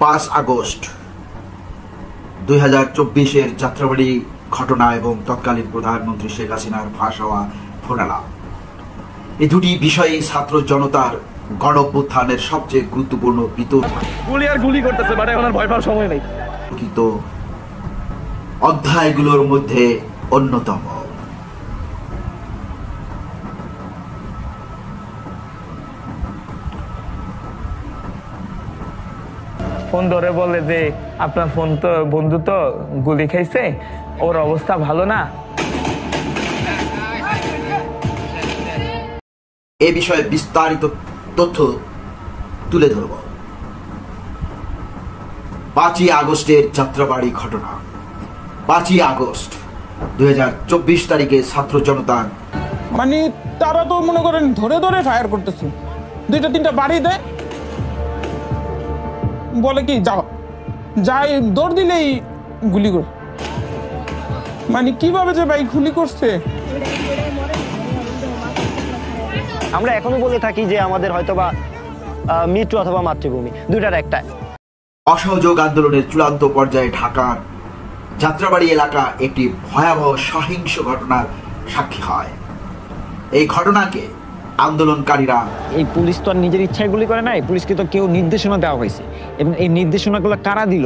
5 August 2024 Jatrabari ঘটনা এবং তৎকালীন প্রধানমন্ত্রী শেখ হাসিনার ফাঁস হওয়া ফোনালা, এই দুটি বিষয়ে ছাত্র জনতার গণ-অভ্যুত্থানের সবচেয়ে গুরুত্বপূর্ণ গুলি করতেছে, মানে এখন ভয় পাওয়ার সময় নেই। অধ্যায়গুলোর মধ্যে অন্যতম। ফোন ধরে বলে যে আপনার ফোন তো বন্ধু তো গুলি খাইছে, ওর অবস্থা ভালো না। এ বিষয়ে বিস্তারিত তথ্য তুলে ধরব। 5 আগস্টের যাত্রাবাড়ি ঘটনা। 5 আগস্ট 2024 তারিখে ছাত্র জনতা, মানে তারা তো মনে করেন ধরে ধরে ফায়ার করতেছে, 2-3টা বাড়ি দেয়, বলে কি যাও, যাই দৌড় দিলেই গুলি করে। মানে কিভাবে যে ভাই গুলি করছে। আমরা এখনো বলে থাকি যে আমাদের হয়তোবা মৃত্যু অথবা মাতৃভূমি, দুইটার একটা। অসহযোগ আন্দোলনের চূড়ান্ত পর্যায়ে ঢাকার যাত্রাবাড়ি এলাকা একটি ভয়াবহ সহিংস ঘটনার সাক্ষী হয়। এই ঘটনাকে আন্দোলনকারীরা, এই পুলিশ তো আর নিজের ইচ্ছায় গুলি করে নাই, পুলিশকে তো কেউ নির্দেশনা দেওয়া হয়েছে, এবং এই নির্দেশনাগুলো কারা দিল?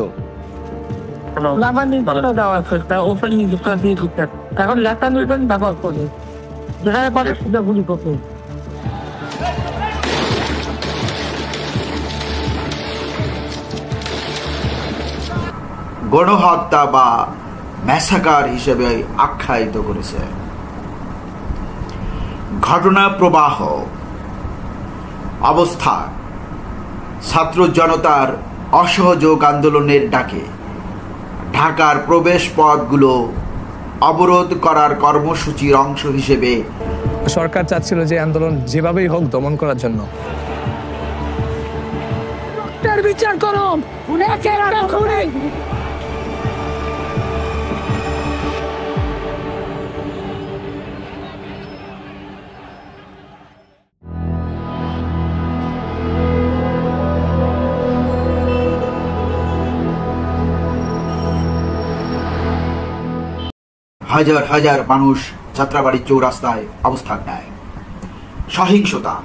এখন লেখা নিবেন ব্যবহার করে গুলি করতে। গণহত্যা বা ম্যাসাকার হিসেবে আখ্যায়িত করেছে। ঘটনা প্রবাহ অবস্থা: ছাত্র জনতার অসহযোগ আন্দোলনের ডাকে ঢাকার প্রবেশ পথগুলো অবরোধ করার কর্মসূচির অংশ হিসেবে সরকার চাচ্ছিল যে আন্দোলন যেভাবেই হোক দমন করার জন্য। বিচার করুন, হাজার হাজার মানুষ যাত্রাবাড়ি চৌরাস্তায় অবস্থান নেয়। সহিংসতা: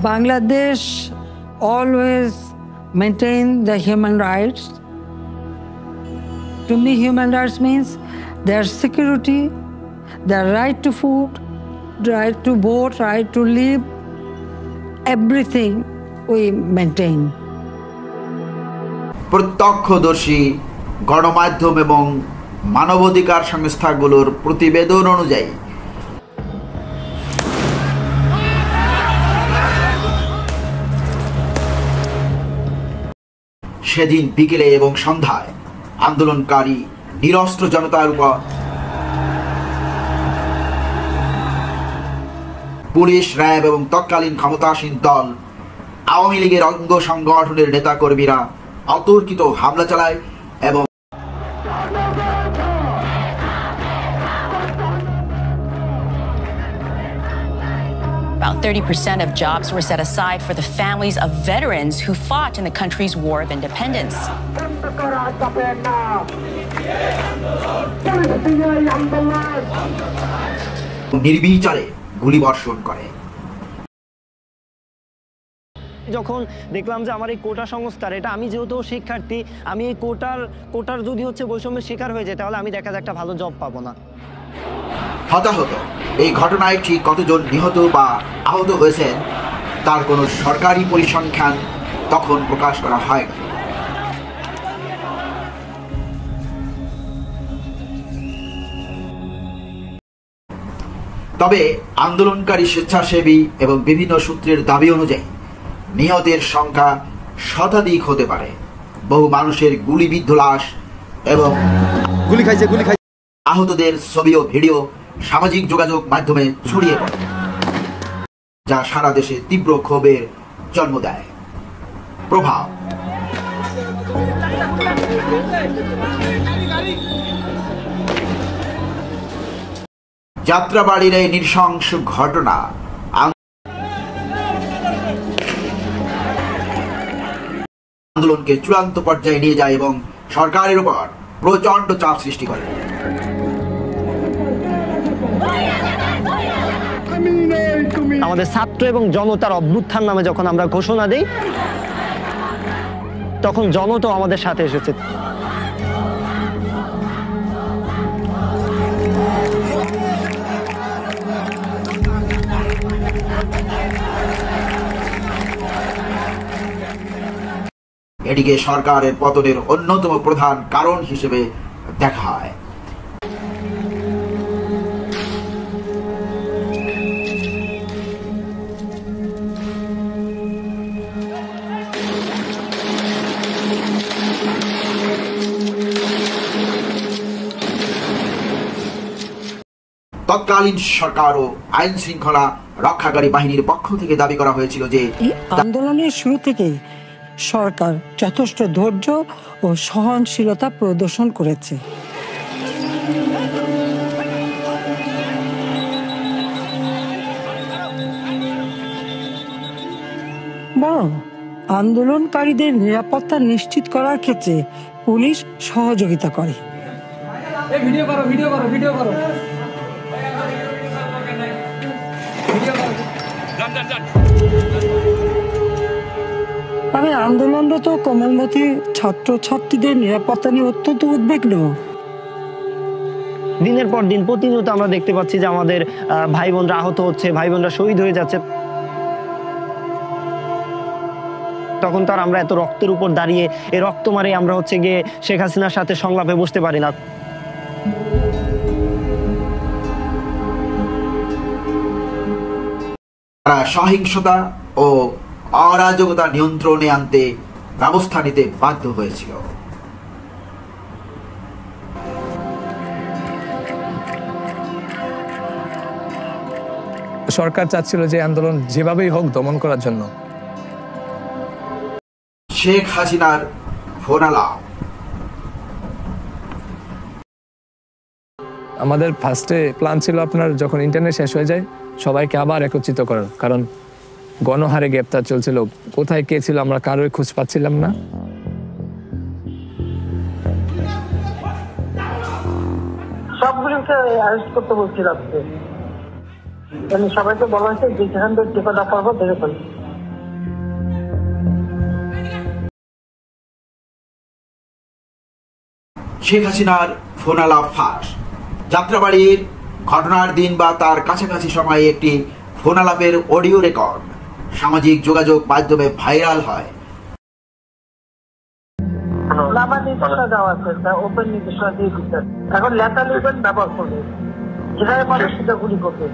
Bangladesh always maintain the human rights. To me, human rights means their security, their right to food, right to vote, right to live, everything we maintain. প্রত্যক্ষদর্শী গণমাধ্যম এবং মানবাধিকার সংস্থাগুলোর প্রতিবেদন অনুযায়ী সেদিন বিকেলে এবং সন্ধ্যায় আন্দোলনকারী নিরস্ত্র জনতার উপর পুলিশ, র্যাব এবং তৎকালীন ক্ষমতাসীন দল আওয়ামী লীগের অঙ্গ সংগঠনের নেতাকর্মীরা অতর্কিত হামলা চালায় এবং About 30% of jobs were set aside for the families of veterans who fought in the country's War of Independence. নির্বিচারে গুলিবর্ষণ করে। যখন দেখলাম যে আমার এই কোটা সংস্থার, এটা আমি যেহেতু শিক্ষার্থী, আমি এই কোটার যদি হচ্ছে বৈষম্যের শিকার হয়ে যায়, তাহলে আমি দেখা যায় একটা ভালো জব পাবো না। হতাহত: এই ঘটনায় ঠিক কতজন নিহত বা আহত হয়েছেন তার কোনো সরকারি পরিসংখ্যান তখন প্রকাশ করা হয়নি। তবে আন্দোলনকারী স্বেচ্ছাসেবী এবং বিভিন্ন সূত্রের দাবি অনুযায়ী নিহতের সংখ্যা শতাধিক হতে পারে। বহু মানুষের গুলিবিদ্ধ লাশ এবং আহতদের ছবি ও ভিডিও সামাজিক যোগাযোগ মাধ্যমে ছড়িয়ে পড়ে, যা সারা দেশে তীব্র ক্ষোভের জন্ম দেয়। প্রভাব: যাত্রাবাড়ির এই নৃশংস ঘটনা আন্দোলনকে চূড়ান্ত পর্যায়ে নিয়ে যায় এবং সরকারের উপর প্রচন্ড চাপ সৃষ্টি করে। আমাদের ছাত্র এবং জনতার অভ্যুত্থান নামে যখন আমরা ঘোষণা দিই, তখন জনতাও আমাদের সাথে এসেছে। এটিকে সরকারের পতনের অন্যতম প্রধান কারণ হিসেবে দেখা হয়। তৎকালীন সরকার ও আইন শৃঙ্খলা রক্ষাকারী বাহিনীর পক্ষ থেকে দাবি করা হয়েছিল যে আন্দোলনের শুরু থেকেই সরকার যথেষ্ট ধৈর্য ও সহনশীলতা প্রদর্শন করেছে। বরং আন্দোলনকারীদের নিরাপত্তা নিশ্চিত করার ক্ষেত্রে পুলিশ সহযোগিতা করে। তবে আন্দোলনরত কোমলমতি ছাত্রছাত্রীদের নিরাপত্তা নিয়ে অত্যন্ত উদ্বিগ্ন। দিনের পর দিন প্রতিনিয়ত আমরা দেখতে পাচ্ছি যে আমাদের ভাই বোনরা আহত হচ্ছে, ভাই বোনরা শহীদ হয়ে যাচ্ছে। তখন তার আমরা এত রক্তের উপর দাঁড়িয়ে এই রক্ত মারে আমরা হচ্ছে গিয়ে শেখ হাসিনার সাথে সংলাপে বসতে পারি না। সহিংসতা ও অরাজকতা নিয়ন্ত্রণে আনতে ব্যবস্থা নিতে বাধ্য হয়েছিল। সরকার চাচ্ছিল যে আন্দোলন যেভাবেই হোক দমন করার জন্য। শেখ হাসিনার ফোনালাপ। আমাদের ফার্স্টে প্ল্যান ছিল আপনার যখন ইন্টারনেট শেষ হয়ে যায় সবাইকে আবার একত্রিত করার, কারণ গণহারে গ্রেপ্তার চলছিল, কোথায় কে ছিল আমরা কারোই খোঁজ পাচ্ছিলাম না। সবগুলোকে অ্যারেস্ট করতে বলছিলাম, সবাইকে বলা হয়েছে যে যেখান থেকে টিকাটা পারবো ধরে ফেলি। শেখ হাসিনার ফোনালাপ ফাঁস। যাত্রাবাড়ির ঘটনার দিন বা তার কাছাকাছি সময়ে একটি ফোনালাপের অডিও রেকর্ড সামাজিক যোগাযোগ মাধ্যমে ভাইরাল হয়। আমার নির্দেশনা দেওয়া আছে, ওপেন নির্দেশনা দিয়ে দিচ্ছে। এখন লেটার লিখবেন, ব্যবহার করবে, যেখানে পারে সেটা গুলি করবে।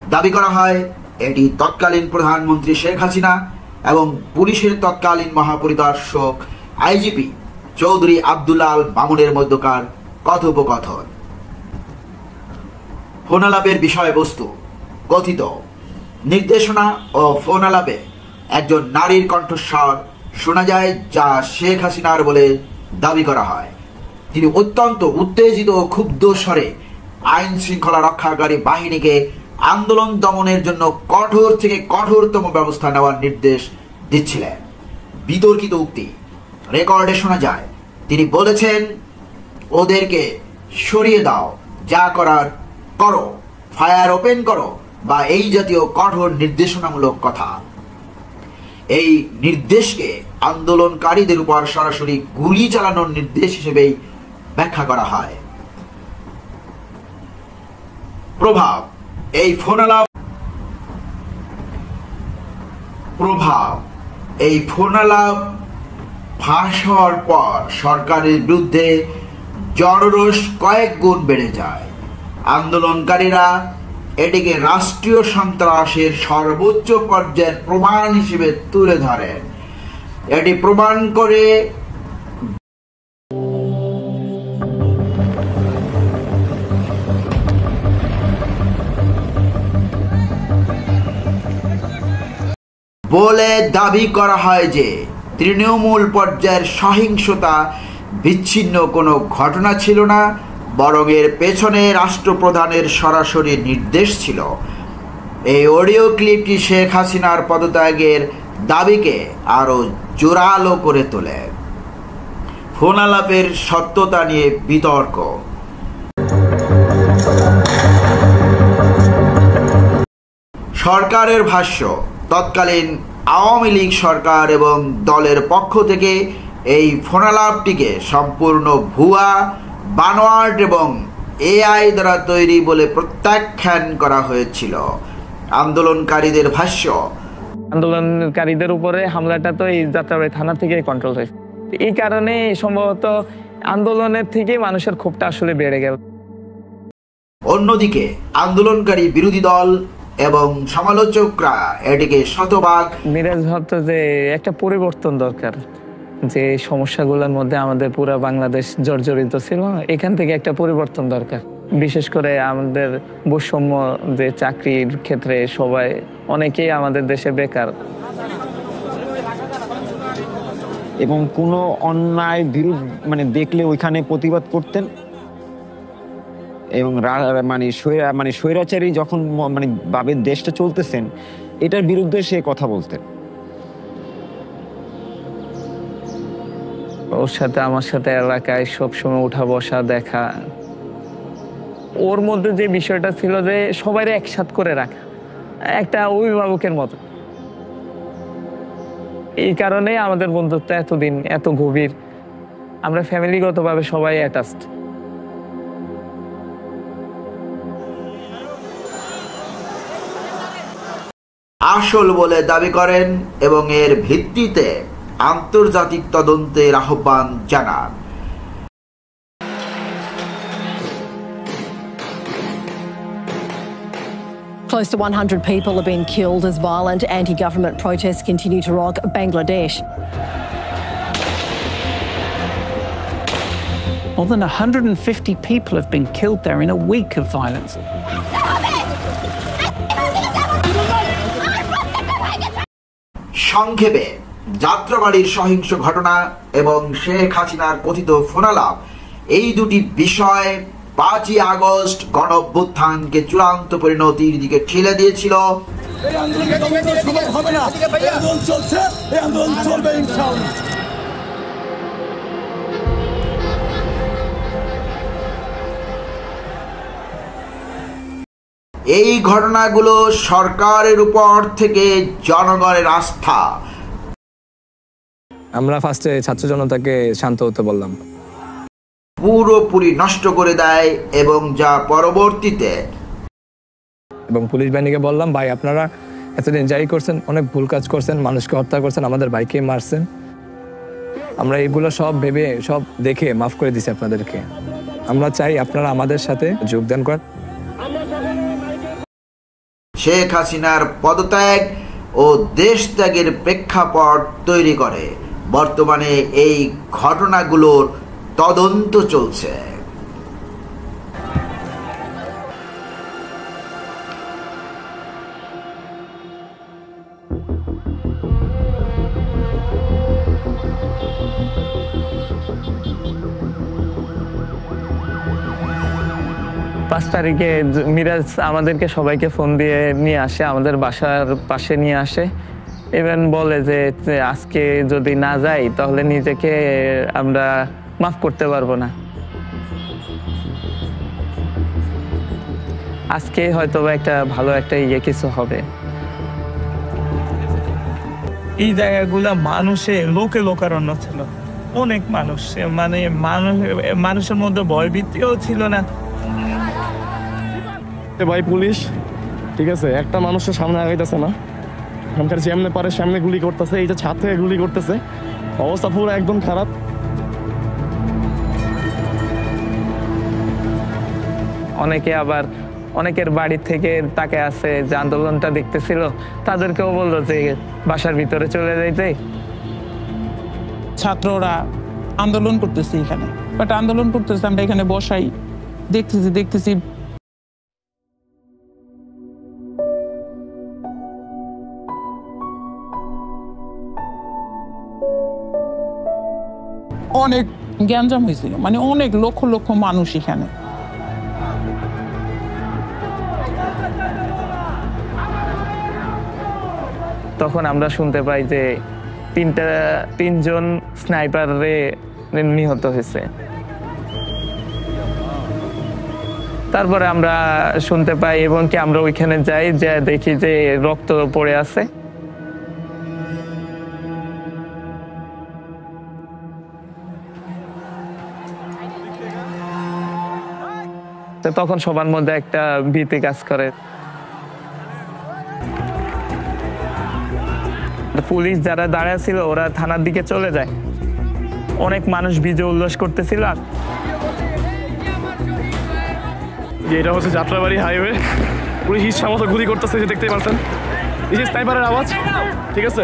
দাবি করা হয় এটি তৎকালীন প্রধানমন্ত্রী শেখ হাসিনা এবং পুলিশের তৎকালীন মহাপরিদর্শক আইজিপি চৌধুরী আব্দুল্লাহ আল মামুনের মধ্যকার কথোপকথন। ফোনালাপের বিষয়বস্তু কথিত নির্দেশনা ও ফোনালাপে একজন নারীর কণ্ঠস্বর শোনা যায়, যা শেখ হাসিনার বলে দাবি করা হয়। তিনি অত্যন্ত উত্তেজিত ও ক্ষুব্ধ স্বরে আইন শৃঙ্খলা রক্ষাকারী বাহিনীকে আন্দোলন দমনের জন্য কঠোর থেকে কঠোরতম ব্যবস্থা নেওয়ার নির্দেশ দিচ্ছিলেন। বিতর্কিত উক্তি রেকর্ডে শোনা যায়, তিনি বলেছেন, ওদেরকে সরিয়ে দাও, যা করার করো, ফায়ার ওপেন করো বা এই জাতীয় কঠোর নির্দেশনামূলক কথা। এই নির্দেশকে আন্দোলনকারীদের উপর সরাসরি গুলি চালানোর নির্দেশ হিসেবেই ব্যাখ্যা করা হয়। প্রভাব এই ফোনালাপ ফাঁস হওয়ার পর সরকারের বিরুদ্ধে জনরোষ কয়েক গুণ বেড়ে যায়। আন্দোলনকারীরা এটিকে রাষ্ট্রীয় সন্ত্রাসের সর্বোচ্চ পর্যায়ের প্রমাণ হিসেবে তুলে ধরেন। এটি প্রমাণ করে বলে দাবি করা হয় যে তৃণমূল পর্যায়ের সহিংসতা বিচ্ছিন্ন কোনো ঘটনা ছিল না, বরং এর পেছনে রাষ্ট্রপ্রধানের সরাসরি নির্দেশ ছিল। এই অডিও ক্লিপটি শেখ হাসিনার পদত্যাগের দাবিকে আরও জোরালো করে তোলে। ফোন আলাপের সত্যতা নিয়ে বিতর্ক। সরকারের ভাষ্য, তৎকালীন আওয়ামী লীগ সরকার এবং দলের পক্ষ থেকে এই ফোনালাপটিকে সম্পূর্ণ ভুয়া, বানোয়াট এবং এআই দ্বারা তৈরি বলে প্রত্যাখ্যান করা হয়েছিল। আন্দোলনকারীদের ভাষ্য, আন্দোলনকারীদের উপরে হামলাটা তো এই যাত্রাবাড়ী থানা থেকে কন্ট্রোল হয়েছে। এই কারণে সম্ভবত আন্দোলনের থেকে মানুষের ক্ষোভটা আসলে বেড়ে গেল। অন্যদিকে আন্দোলনকারী বিরোধী দল এবং সমালোচকরা এটিকে শতভাগ মিরাজ ভাবতো যে একটা পরিবর্তন দরকার, যে সমস্যাগুলোর মধ্যে আমাদের পুরো বাংলাদেশ জর্জরিত ছিল, এখান থেকে একটা পরিবর্তন দরকার। বিশেষ করে আমাদের বৈষম্য, যে চাকরির ক্ষেত্রে সবাই অনেকেই আমাদের দেশে বেকার, এবং কোনো অন্যায় বিরোধ দেখলে ওইখানে প্রতিবাদ করতেন, এবং স্বৈরাচারী যখন ভাবে দেশটা চলতেছেন এটার বিরুদ্ধে সে কথা বলতেন। ওর সাথে আমার সাথে এলাকায় সবসময় উঠা বসা দেখা। ওর মধ্যে যে বিষয়টা ছিল যে সবাই একসাথ করে রাখা, একটা অভিভাবকের মতো। এই কারণে আমাদের বন্ধুত্ব এতদিন এত গভীর, আমরা ফ্যামিলিগতভাবে সবাই অ্যাটাচড। আসল বলে দাবি করেন এবং এর ভিত্তিতে আন্তর্জাতিক তদন্তের আহ্বান জানান। Close to 100 people have been killed as violent anti-government protests continue to rock Bangladesh. More than 150 people have been killed there in a week of violence. সংক্ষেপে, যাত্রাবাড়ির সহিংস ঘটনা এবং শেখ হাসিনার কথিত ফোনালাপ, এই দুটি বিষয় 5ই আগস্ট গণঅভ্যুত্থানকে চূড়ান্ত পরিণতির দিকে ঠেলে দিয়েছিল। এই ঘটনাগুলো সরকারের উপর থেকে জনগণের আস্থা। আমরা ফার্স্টে ছাত্র জনতাকে শান্ত হতে বললাম, পুরোপুরি নষ্ট করে দেয়, এবং যা পরবর্তীতে এবং পুলিশ বাহিনীকে বললাম, ভাই আপনারা এতদিন যাই করছেন অনেক ভুল কাজ করছেন, মানুষকে হত্যা করছেন, আমাদের ভাইকে মারছেন, আমরা এগুলো সব ভেবে সব দেখে মাফ করে দিছি আপনাদেরকে। আমরা চাই আপনারা আমাদের সাথে যোগদান করেন। শেখ হাসিনার পদত্যাগ ও দেশ ত্যাগের প্রেক্ষাপট তৈরি করে বর্তমানে এই ঘটনাগুলোর তদন্ত চলছে। পাঁচ তারিখে মিরাজ আমাদেরকে সবাইকে ফোন দিয়ে নিয়ে আসে, আমাদের বাসার পাশে নিয়ে আসে, ইভেন বলে যে আজকে যদি না যাই তাহলে নিজেকে আমরা মাফ করতে পারবো না, আজকে হয়তো একটা ভালো একটা কিছু হবে। এই জায়গাগুলা লোকে লোকারণ্য ছিল, অনেক মানুষ, মানুষের মধ্যে ভয়ভীতিও ছিল না। ভাই পুলিশ ঠিক আছে, একটা মানুষের সামনে আগাইতেছে না, এখানকার যেমনে পারে সামনে গুলি করতেছে, এই যে ছাদ থেকে গুলি করতেছে, অবস্থা পুরো একদম খারাপ। অনেকে আবার অনেকের বাড়ি থেকে তাকে আছে যে আন্দোলনটা দেখতেছিল, তাদেরকেও বললো যে বাসার ভিতরে চলে যাইতে। ছাত্ররা আন্দোলন করতেছে এখানে, বাট আন্দোলন করতেছে আমরা এখানে বসাই দেখতেছি অনেক গ্যাঞ্জাম হয়েছিল, মানে অনেক লক্ষ লক্ষ মানুষ এখানে। তখন আমরা শুনতে পাই যে তিনজন স্নাইপারে নিহত হয়েছে। তারপরে আমরা শুনতে পাই এবং কি আমরা ওইখানে যাই, যে দেখি যে রক্ত পড়ে আছে। তখন সবার মধ্যে একটা ভীতি কাজ করে। পুলিশ যারা দাঁড়ায় ছিল ওরা থানার দিকে চলে যায়। অনেক মানুষ বিজয় উল্লাস করতেছিল। এটা হচ্ছে যাত্রাবাড়ি হাইওয়ে, পুলিশ ইচ্ছা মতো গুলি করতেছে, যে দেখতেই পাচ্ছেন। এই যে স্নাইপারের আওয়াজ, ঠিক আছে।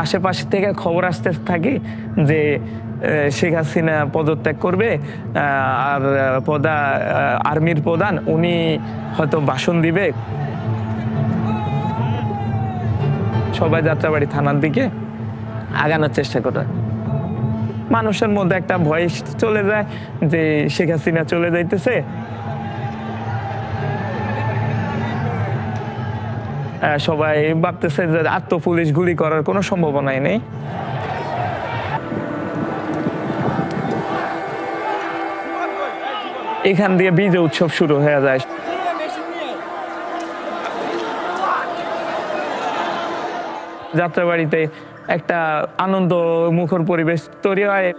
আশেপাশে থেকে খবর আসতে থাকে যে শেখ হাসিনা পদত্যাগ করবে, আর আর্মির প্রধান উনি হয়তো ভাষণ দিবে। সবাই যাত্রাবাড়ি থানার দিকে আগানোর চেষ্টা করে। মানুষের মধ্যে একটা ভয় চলে যায় যে শেখ হাসিনা চলে যাইতেছে। সবাই ভাবতেছে যে আর তো পুলিশ গুলি করার কোনো সম্ভাবনাই নেই। এখান দিয়ে বিজয় উৎসব শুরু হয়ে যায়। যাত্রাবাড়িতে একটা আনন্দ মুখর পরিবেশ তৈরি হয়।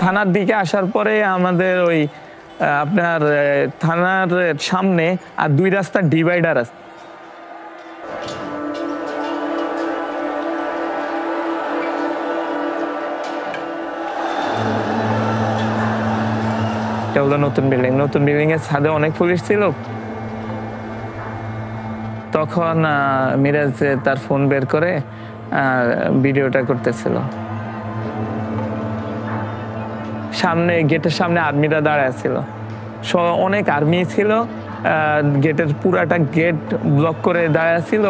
থানার দিকে আসার পরে আমাদের ওই আপনার থানার সামনে আর 2 রাস্তার ডিভাইডার আছে। এটা হলো নতুন বিল্ডিং। নতুন বিল্ডিং এর ছাদে অনেক পুলিশ ছিল। তখন মিরাজ তার ফোন বের করে ভিডিওটা করতেছিল। সামনে গেটের সামনে আর্মিরা দাঁড়ায় ছিল, অনেক আর্মি ছিল। গেটের পুরাটা গেট ব্লক করে দাঁড়ায় ছিল।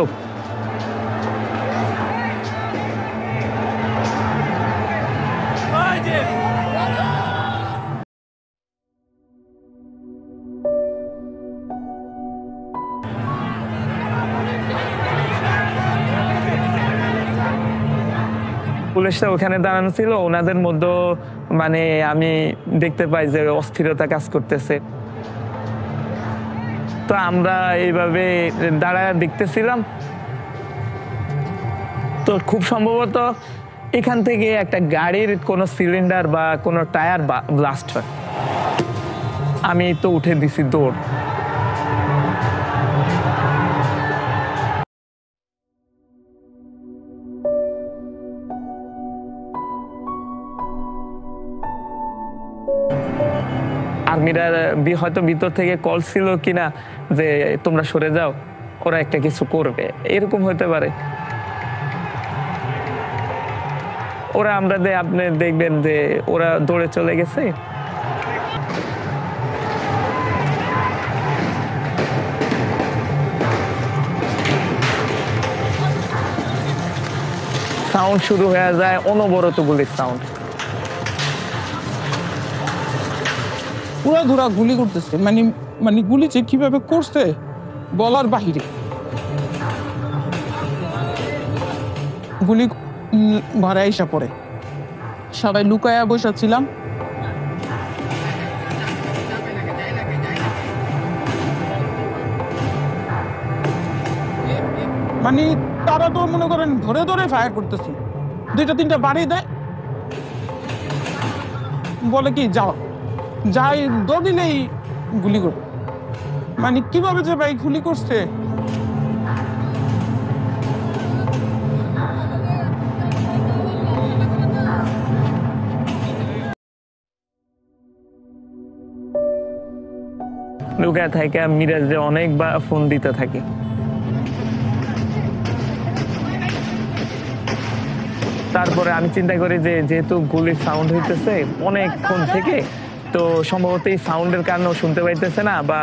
পুলিশরা ওখানে দাঁড়ানো ছিল। ওনাদের মধ্যে মানে আমি দেখতে পাই যে অস্থিরতা কাজ করতেছে। তো আমরা এইভাবে দাঁড়ায় দেখতেছিলাম। তো খুব সম্ভবত এখান থেকে একটা গাড়ির কোনো সিলিন্ডার বা কোনো টায়ার ব্লাস্ট হয়। আমি তো উঠে দিছি দৌড়। আর্মিরা হয়তো ভিতর থেকে কল ছিল কিনা যে তোমরা সরে যাও, ওরা একটা কিছু করবে, এরকম হতে পারে। ওরা আমরা আপনি দেখবেন যে ওরা দৌড়ে চলে গেছে। সাউন্ড শুরু হয়ে যায়, অনবরত গুলির সাউন্ড। পুরা ধরা গুলি করতেছে, মানে গুলি যে কিভাবে করছে বলার বাহিরে। গুলি ঘরে আইসা পড়ে, সবাই লুকায়া বসেছিলাম। মানে তারা তো মনে করেন ধরে ধরে ফায়ার করতেছে, 2-3টা বাড়ি দেয়, বলে কি যাও, যাই দৌড় দিলেই গুলি করে। মানে কিভাবে যে ভাই গুলি করছে। লুকা থেকে মিরাজে অনেকবার ফোন দিতে থাকি। তারপরে আমি চিন্তা করি যে যেহেতু গুলির সাউন্ড হইতেছে অনেকক্ষণ থেকে, তো সম্ভবত এই সাউন্ডের কারণেও শুনতে পাইতেছে না, বা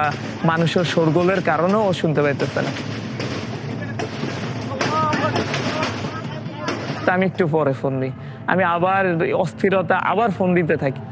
মানুষের শোরগোলের কারণেও শুনতে পাইতেছে না। তা আমি একটু পরে ফোন দিই, আমি আবার অস্থিরতা আবার ফোন দিতে থাকি।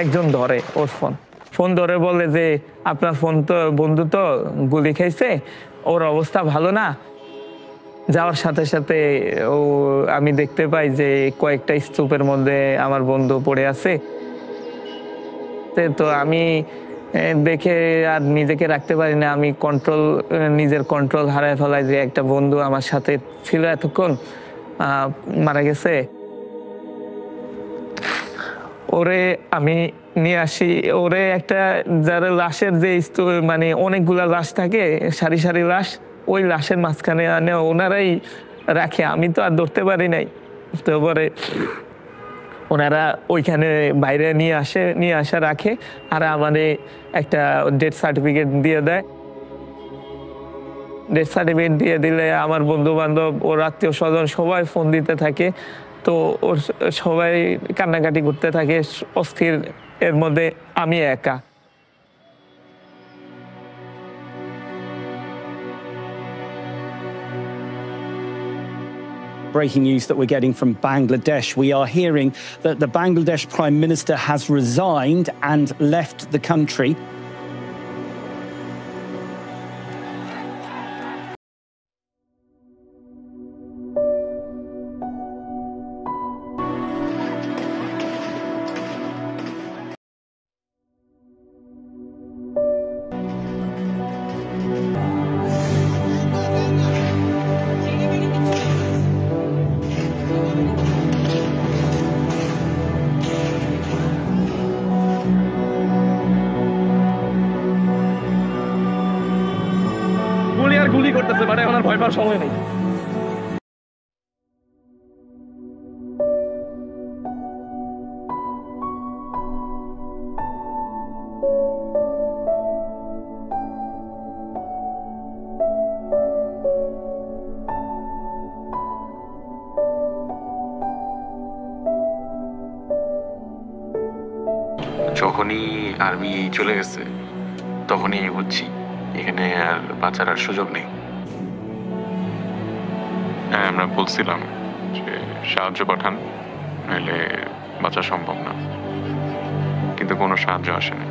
একজন ধরে ওর ফোন ধরে বলে যে আপনার ফোন তো বন্ধু তো গুলি খাইছে, ওর অবস্থা ভালো না। যাওয়ার সাথে সাথে আমি দেখতে পাই যে কয়েকটা স্তূপের মধ্যে আমার বন্ধু পড়ে আছে। তো আমি দেখে আর নিজেকে রাখতে পারি না, আমি নিজের কন্ট্রোল হারায় ফেলাই যে একটা বন্ধু আমার সাথে ছিল এতক্ষণ মারা গেছে। ওরে আমি নিয়ে আসি, ওরে একটা যারা লাশের যে মানে অনেকগুলা লাশ থাকে, সারি সারি লাশ, ওই লাশের মাঝখানে আনে ওনারাই রাখে, আমি তো আর ধরতে পারি নাই। তো পরে ওনারা ওইখানে বাইরে নিয়ে আসা রাখে, আর আমাদের একটা ডেথ সার্টিফিকেট দিয়ে দেয়। ডেথ সার্টিফিকেট দিয়ে দিলে আমার বন্ধু বান্ধব, ওর আত্মীয় স্বজন সবাই ফোন দিতে থাকে। তো ওর সবাই কান্নাকাটি করতে থাকে অস্থির, এর মধ্যে আমি একা। Breaking news that we're getting from Bangladesh. We are hearing that the Bangladesh Prime Minister has resigned and left the country. গুলি করতেছে, মানে এখন আর ভয় পাওয়ার সময় নেই। যখনই আর্মি চলে গেছে তখনই বুঝছি এখানে আর বাঁচার আর সুযোগ নেই। হ্যাঁ, আমরা বলছিলাম যে সাহায্য পাঠান, নাহলে বাঁচা সম্ভব না, কিন্তু কোনো সাহায্য আসেনি।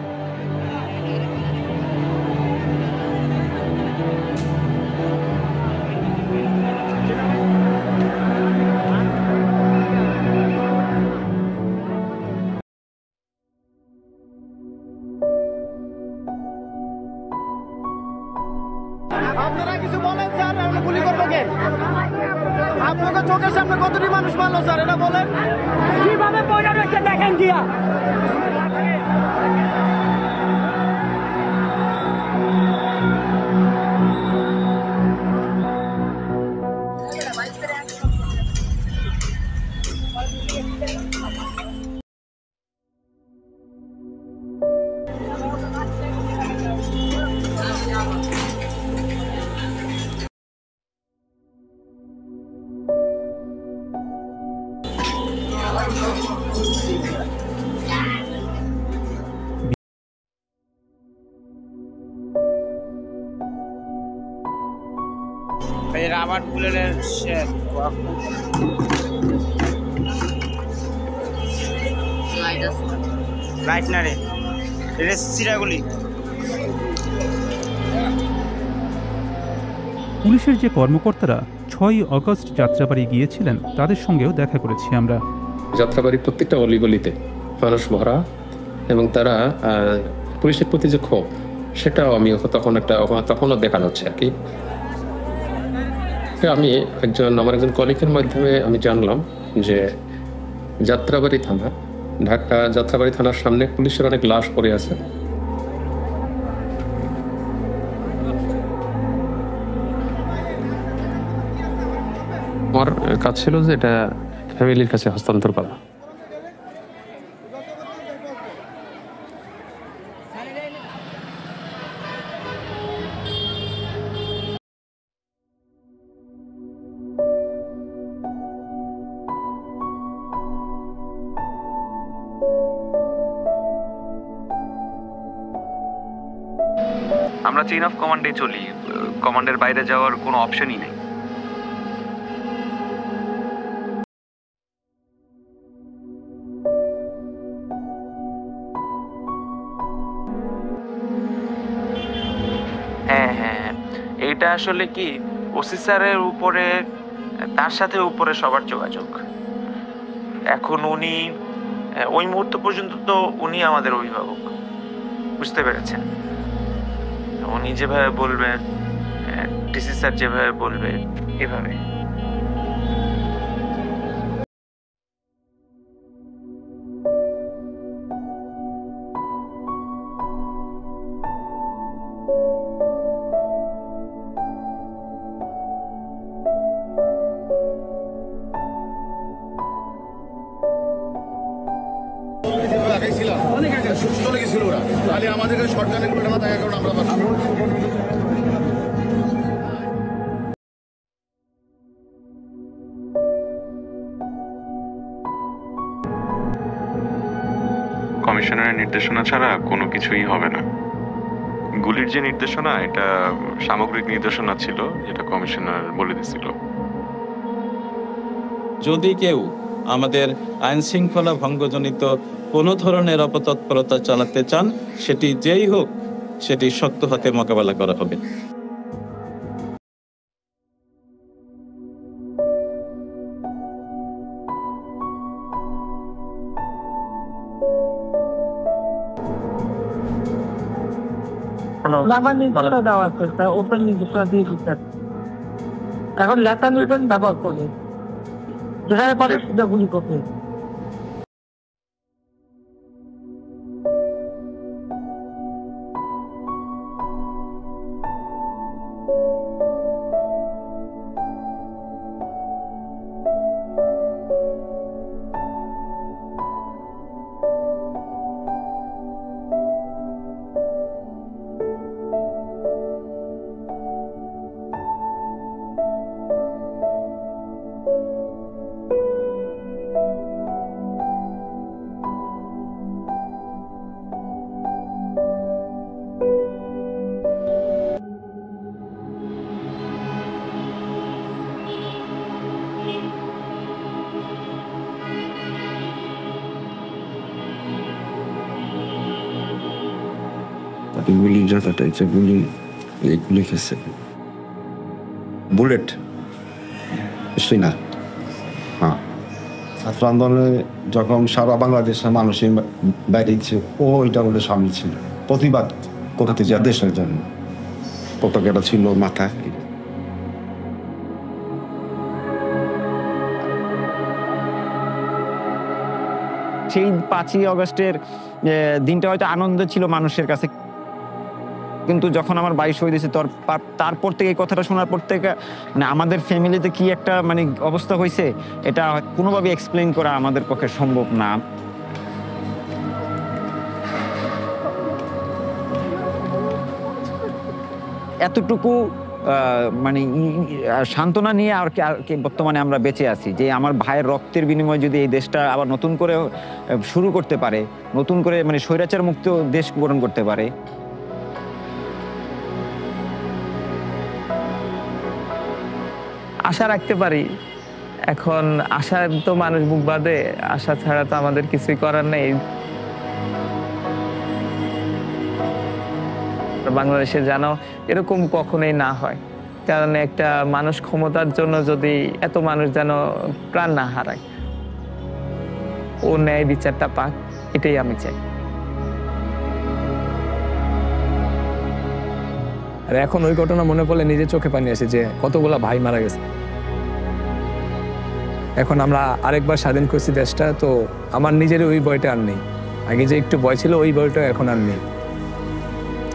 আপনারা কিছু বলেন স্যার, আমরা গুলি করবো কে? আপনাদের চোখের সামনে কতটি মানুষ মারলো স্যার, এটা বলেন। কিভাবে পয়সা রেখে দেখেন গিয়া। রাবার বুলেটের শেষ রাইট না রে, এটা সিরাগুলি। পুলিশের যে কর্মকর্তারা 6ই আগস্ট যাত্রাবাড়ি গিয়েছিলেন তাদের সঙ্গেও দেখা করেছি আমরা। যাত্রাবাড়ির প্রত্যেকটা অলিগলিতে মানুষ ভরা, এবং তারা পুলিশের প্রতি যে ক্ষোভ সেটাও আমি তখনও দেখা যাচ্ছে আর কি। আমি আমার একজন কলিগের মাধ্যমে আমি জানলাম যে যাত্রাবাড়ি থানা, ঢাকা যাত্রাবাড়ি থানার সামনে পুলিশের অনেক লাশ পড়ে আছে। আমার কাজ ছিল যে এটা ফ্যামিলির কাছে হস্তান্তর করা। আমরা চেইন অফ কমান্ডে চলি, কমান্ডের বাইরে যাওয়ার কোনো অপশনই নেই। হ্যাঁ, এটা আসলে কি ওসি স্যারের উপরে, তার সাথে উপরে সবার যোগাযোগ। এখন উনি ওই মুহূর্ত পর্যন্ত তো উনি আমাদের অভিভাবক, বুঝতে পেরেছেন? উনি যেভাবে বলবে, ডিসি স্যার যেভাবে বলবে, এভাবে। কমিশনারের নির্দেশনা ছাড়া কোনো কিছুই হবে না। গুলির যে নির্দেশনা, এটা সামগ্রিক নির্দেশনা ছিল, যেটা কমিশনার বলে দিছিল। যদি কেউ আমাদের আইন শৃঙ্খলা ভঙ্গজনিত কোনো ধরনের অপতৎপরতা চালাতে চান, সেটি যেই হোক, সেটি শক্ত হাতে মোকাবেলা করা হবে। নাম্বার নির্দেশনা দেওয়া আছে, ওপেন নির্দেশনা দিয়ে দিচ্ছেন। এখন লেখা নিবেন ব্যবহার করবেন, যেখানে পারে সেটা গুলি করবেন। গুলির যাতাটা গুলি খেয়েছে, বুলেট নিশ্চয়ই না। হ্যাঁ, ছাত্র আন্দোলনে যখন সারা বাংলাদেশের মানুষের বাইরে দিচ্ছে, ও ওইটা বলে সামিল ছিল। প্রতিবাদ করতে যা দেশের জন্য পতাকাটা ছিল মাথায়। সেই 5ই আগস্টের দিনটা হয়তো আনন্দ ছিল মানুষের কাছে, কিন্তু যখন আমার 22 হয়ে গেছে, তারপর থেকে এই কথাটা শোনার পর থেকে মানে আমাদের ফ্যামিলিতে কি একটা মানে অবস্থা হয়েছে, এটা কোনোভাবে এক্সপ্লেইন করা আমাদের পক্ষে সম্ভব না। এতটুকু মানে সান্ত্বনা নিয়ে আর কি বর্তমানে আমরা বেঁচে আছি, যে আমার ভাইয়ের রক্তের বিনিময়ে যদি এই দেশটা আবার নতুন করে শুরু করতে পারে, নতুন করে মানে স্বৈরাচার মুক্ত দেশ গঠন করতে পারে। আশা রাখতে পারি এখন আশা তো মানুষ বুক বাঁধে, আশা ছাড়া তো আমাদের কিছুই করার নেই। বাংলাদেশে যেন এরকম কখনোই না হয়, কারণ একটা মানুষ ক্ষমতার জন্য যদি এত মানুষ যেন প্রাণ না হারায়, ও ন্যায় বিচারটা পাক, এটাই আমি চাই। আর এখন ওই ঘটনা মনে পড়লে নিজের চোখে পানি আসে যে কতগুলা ভাই মারা গেছে। এখন আমরা আরেকবার স্বাধীন করছি দেশটা, তো আমার নিজের ওই ভয়টা আর নেই। আগে যে একটু ভয় ছিল ওই ভয়টা এখন আর নেই,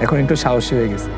এখন একটু সাহসী হয়ে গেছে।